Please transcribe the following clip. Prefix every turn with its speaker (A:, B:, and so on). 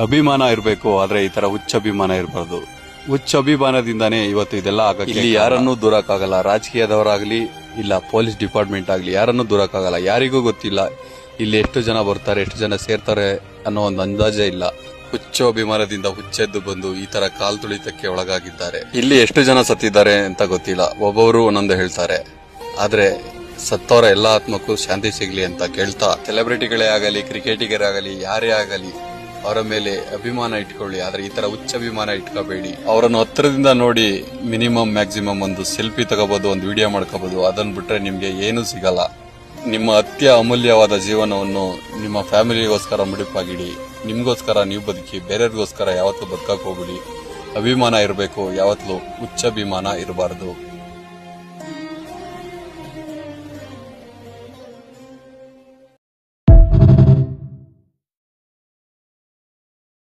A: ಅಭಿಮಾನ ಇರಬೇಕು, ಆದ್ರೆ ಈ ತರ ಹುಚ್ಚ ಅಭಿಮಾನ ಇರಬಾರ್ದು. ಹುಚ್ಚ ಅಭಿಮಾನದಿಂದಾನೇ ಇವತ್ತು ಇದೆಲ್ಲ ಆಗಕ್ಕೆ. ಇಲ್ಲಿ ಯಾರನ್ನೂ ದೂರಕ್ಕಾಗಲ್ಲ, ರಾಜಕೀಯದವರಾಗ್ಲಿ ಇಲ್ಲ ಪೊಲೀಸ್ ಡಿಪಾರ್ಟ್ಮೆಂಟ್ ಆಗ್ಲಿ ಯಾರನ್ನೂ ದೂರಕ್ಕಾಗಲ್ಲ. ಯಾರಿಗೂ ಗೊತ್ತಿಲ್ಲ ಇಲ್ಲಿ ಎಷ್ಟು ಜನ ಬರ್ತಾರೆ, ಎಷ್ಟು ಜನ ಸೇರ್ತಾರೆ ಅನ್ನೋ ಒಂದು ಅಂದಾಜೇ ಇಲ್ಲ. ಹುಚ್ಚ ಅಭಿಮಾನದಿಂದ ಹುಚ್ಚೆದ್ದು ಬಂದು ಈ ತರ ಕಾಲ್ ತುಳಿತಕ್ಕೆ ಒಳಗಾಗಿದ್ದಾರೆ. ಇಲ್ಲಿ ಎಷ್ಟು ಜನ ಸತ್ತಿದ್ದಾರೆ ಅಂತ ಗೊತ್ತಿಲ್ಲ, ಒಬ್ಬೊಬ್ರು ಒಂದೊಂದು ಹೇಳ್ತಾರೆ. ಆದ್ರೆ ಸತ್ತವರ ಎಲ್ಲಾ ಆತ್ಮಕ್ಕೂ ಶಾಂತಿ ಸಿಗ್ಲಿ ಅಂತ ಕೇಳ್ತಾ, ಸೆಲೆಬ್ರಿಟಿಗಳೇ ಆಗಲಿ, ಕ್ರಿಕೆಟಿಗರೇ ಆಗಲಿ, ಯಾರೇ ಆಗಲಿ ಅವರ ಮೇಲೆ ಅಭಿಮಾನ ಇಟ್ಕೊಳ್ಳಿ, ಆದ್ರೆ ಈ ತರ ಹುಚ್ಚ ಅಭಿಮಾನ ಇಟ್ಕೋಬೇಡಿ. ಅವರನ್ನು ಹತ್ತಿರದಿಂದ ನೋಡಿ ಮಿನಿಮಮ್ ಮ್ಯಾಕ್ಸಿಮಮ್ ಒಂದು ಸೆಲ್ಫಿ ತಗೋಬಹುದು, ಒಂದು ವಿಡಿಯೋ ಮಾಡ್ಕೋಬಹುದು. ಅದನ್ನ ಬಿಟ್ರೆ ನಿಮ್ಗೆ ಏನೂ ಸಿಗಲ್ಲ. ನಿಮ್ಮ ಅಮೂಲ್ಯವಾದ ಜೀವನವನ್ನು ನಿಮ್ಮ ಫ್ಯಾಮಿಲಿಗೋಸ್ಕರ ಮುಡಿಪಾಗಿಡಿ. ನಿಮ್ಗೋಸ್ಕರ ನೀವು ಬದುಕಿ, ಬೇರೆಯವ್ರಿಗೋಸ್ಕರ ಯಾವತ್ತೂ ಬದುಕಕ್ಕೆ ಹೋಗ್ಬಿಡಿ. ಅಭಿಮಾನ ಇರಬೇಕು, ಯಾವತ್ತೂ ಹುಚ್ಚ ಅಭಿಮಾನ ಇರಬಾರ್ದು.